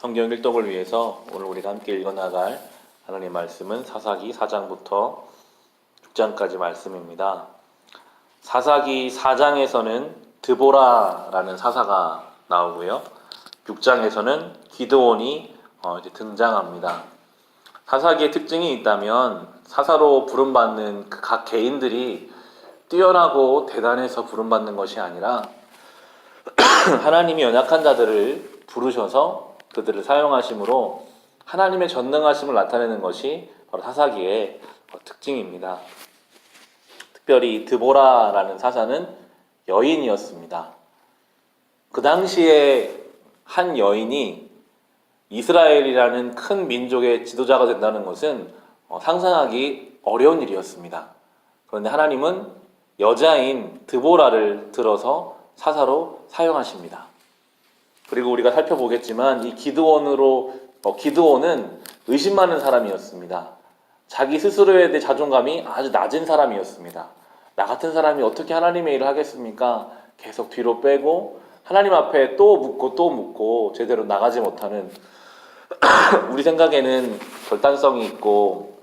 성경 일독을 위해서 오늘 우리가 함께 읽어나갈 하나님의 말씀은 사사기 4장부터 6장까지 말씀입니다. 사사기 4장에서는 드보라라는 사사가 나오고요. 6장에서는 기드온이 이제 등장합니다. 사사기의 특징이 있다면 사사로 부름받는 그 각 개인들이 뛰어나고 대단해서 부름받는 것이 아니라 하나님이 연약한 자들을 부르셔서 그들을 사용하심으로 하나님의 전능하심을 나타내는 것이 바로 사사기의 특징입니다. 특별히 드보라라는 사사는 여인이었습니다. 그 당시에 한 여인이 이스라엘이라는 큰 민족의 지도자가 된다는 것은 상상하기 어려운 일이었습니다. 그런데 하나님은 여자인 드보라를 들어서 사사로 사용하십니다. 그리고 우리가 살펴보겠지만 이 기드온은 의심 많은 사람이었습니다. 자기 스스로에 대해 자존감이 아주 낮은 사람이었습니다. 나 같은 사람이 어떻게 하나님의 일을 하겠습니까? 계속 뒤로 빼고 하나님 앞에 또 묻고 제대로 나가지 못하는 우리 생각에는 결단성이 있고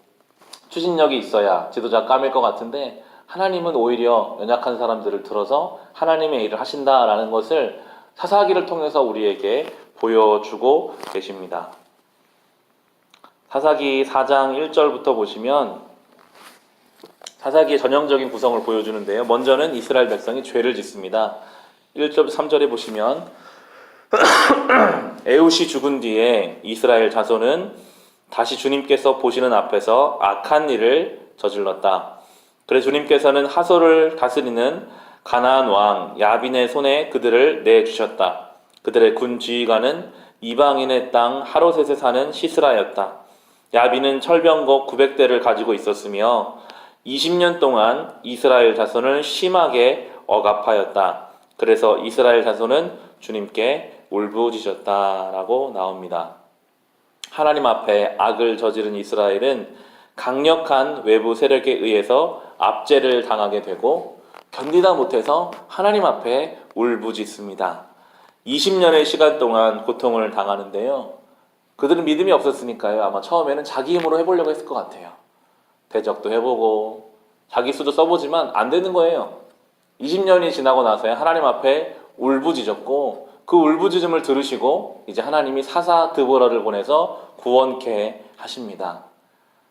추진력이 있어야 지도자 감일 것 같은데 하나님은 오히려 연약한 사람들을 들어서 하나님의 일을 하신다라는 것을 사사기를 통해서 우리에게 보여주고 계십니다. 사사기 4장 1절부터 보시면 사사기의 전형적인 구성을 보여주는데요. 먼저는 이스라엘 백성이 죄를 짓습니다. 1절 3절에 보시면 에훗이 죽은 뒤에 이스라엘 자손은 다시 주님께서 보시는 앞에서 악한 일을 저질렀다. 그래서 주님께서는 하솔을 다스리는 가나안 왕 야빈의 손에 그들을 내주셨다. 그들의 군 지휘관은 이방인의 땅 하로셋에 사는 시스라였다. 야빈은 철병거 900대를 가지고 있었으며 20년 동안 이스라엘 자손을 심하게 억압하였다. 그래서 이스라엘 자손은 주님께 울부짖었다라고 나옵니다. 하나님 앞에 악을 저지른 이스라엘은 강력한 외부 세력에 의해서 압제를 당하게 되고 견디다 못해서 하나님 앞에 울부짖습니다. 20년의 시간 동안 고통을 당하는데요. 그들은 믿음이 없었으니까요. 아마 처음에는 자기 힘으로 해보려고 했을 것 같아요. 대적도 해보고 자기 수도 써보지만 안 되는 거예요. 20년이 지나고 나서야 하나님 앞에 울부짖었고 그 울부짖음을 들으시고 이제 하나님이 사사 드보라를 보내서 구원케 하십니다.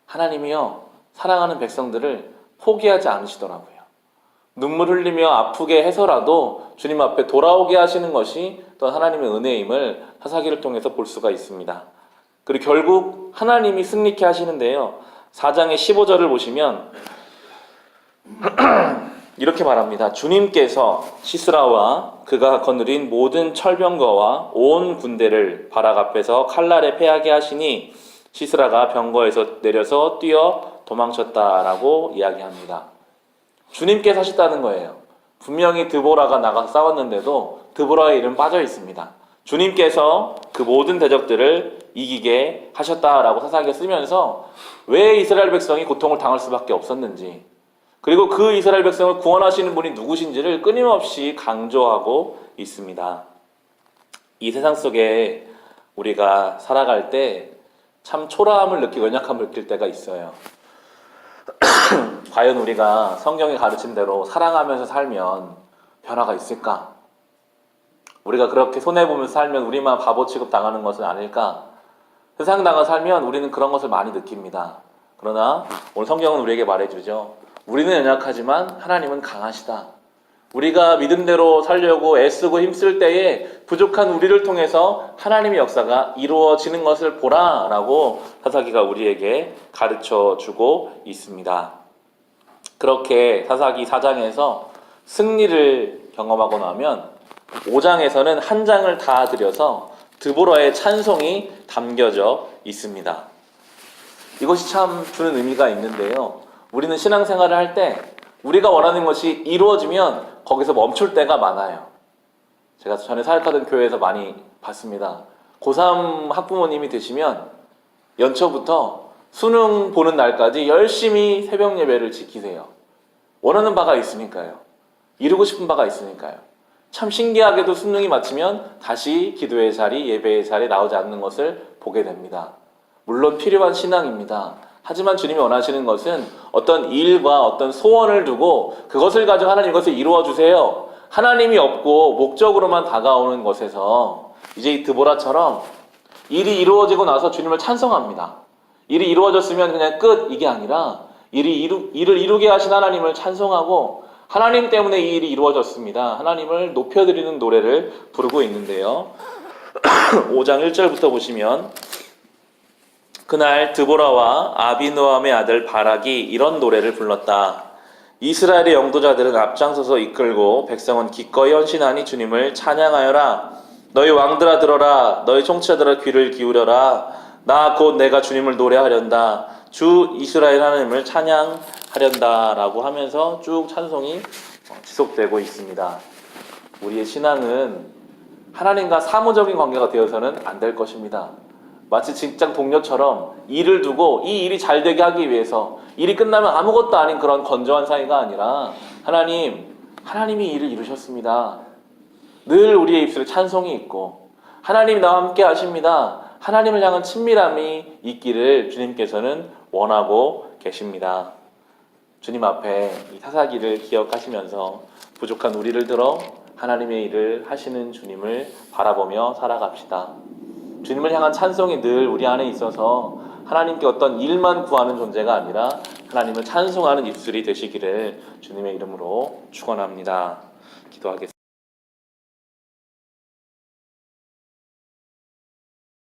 하나님이요 사랑하는 백성들을 포기하지 않으시더라고요. 눈물 흘리며 아프게 해서라도 주님 앞에 돌아오게 하시는 것이 또 하나님의 은혜임을 사사기를 통해서 볼 수가 있습니다. 그리고 결국 하나님이 승리케 하시는데요. 4장의 15절을 보시면 이렇게 말합니다. 주님께서 시스라와 그가 거느린 모든 철병거와 온 군대를 바락 앞에서 칼날에 패하게 하시니 시스라가 병거에서 내려서 뛰어 도망쳤다라고 이야기합니다. 주님께서 하셨다는 거예요. 분명히 드보라가 나가서 싸웠는데도 드보라의 이름 빠져 있습니다. 주님께서 그 모든 대적들을 이기게 하셨다라고 사사기에 쓰면서 왜 이스라엘 백성이 고통을 당할 수밖에 없었는지 그리고 그 이스라엘 백성을 구원하시는 분이 누구신지를 끊임없이 강조하고 있습니다. 이 세상 속에 우리가 살아갈 때 참 초라함을 느끼고 연약함을 느낄 때가 있어요. 과연 우리가 성경이 가르친 대로 사랑하면서 살면 변화가 있을까? 우리가 그렇게 손해보면서 살면 우리만 바보 취급 당하는 것은 아닐까? 세상 나가 살면 우리는 그런 것을 많이 느낍니다. 그러나 오늘 성경은 우리에게 말해주죠. 우리는 연약하지만 하나님은 강하시다. 우리가 믿음대로 살려고 애쓰고 힘쓸 때에 부족한 우리를 통해서 하나님의 역사가 이루어지는 것을 보라라고 사사기가 우리에게 가르쳐주고 있습니다. 그렇게 사사기 4장에서 승리를 경험하고 나면 5장에서는 한 장을 다 들여서 드보라의 찬송이 담겨져 있습니다. 이것이 참 주는 의미가 있는데요. 우리는 신앙생활을 할 때 우리가 원하는 것이 이루어지면 거기서 멈출 때가 많아요. 제가 전에 사역하던 교회에서 많이 봤습니다. 고3 학부모님이 되시면 연초부터 수능 보는 날까지 열심히 새벽 예배를 지키세요. 원하는 바가 있으니까요. 이루고 싶은 바가 있으니까요. 참 신기하게도 수능이 마치면 다시 기도의 자리, 예배의 자리에 나오지 않는 것을 보게 됩니다. 물론 필요한 신앙입니다. 하지만 주님이 원하시는 것은 어떤 일과 어떤 소원을 두고 그것을 가지고 하나님 이것을 이루어 주세요. 하나님이 없고 목적으로만 다가오는 것에서 이제 이 드보라처럼 일이 이루어지고 나서 주님을 찬송합니다. 일이 이루어졌으면 그냥 끝 이게 아니라 일을 이루게 하신 하나님을 찬송하고 하나님 때문에 이 일이 이루어졌습니다. 하나님을 높여드리는 노래를 부르고 있는데요. 5장 1절부터 보시면 그날 드보라와 아비노함의 아들 바락이 이런 노래를 불렀다. 이스라엘의 영도자들은 앞장서서 이끌고 백성은 기꺼이 헌신하니 주님을 찬양하여라. 너희 왕들아 들어라. 너희 총치자들아 귀를 기울여라. 나 곧 내가 주님을 노래하련다. 주 이스라엘 하나님을 찬양하련다 라고 하면서 쭉 찬송이 지속되고 있습니다. 우리의 신앙은 하나님과 사무적인 관계가 되어서는 안 될 것입니다. 마치 직장 동료처럼 일을 두고 이 일이 잘 되게 하기 위해서 일이 끝나면 아무것도 아닌 그런 건조한 사이가 아니라 하나님이 일을 이루셨습니다. 늘 우리의 입술에 찬송이 있고 하나님이 나와 함께 하십니다. 하나님을 향한 친밀함이 있기를 주님께서는 원하고 계십니다. 주님 앞에 이 사사기를 기억하시면서 부족한 우리를 들어 하나님의 일을 하시는 주님을 바라보며 살아갑시다. 주님을 향한 찬송이 늘 우리 안에 있어서 하나님께 어떤 일만 구하는 존재가 아니라 하나님을 찬송하는 입술이 되시기를 주님의 이름으로 축원합니다. 기도하겠습니다.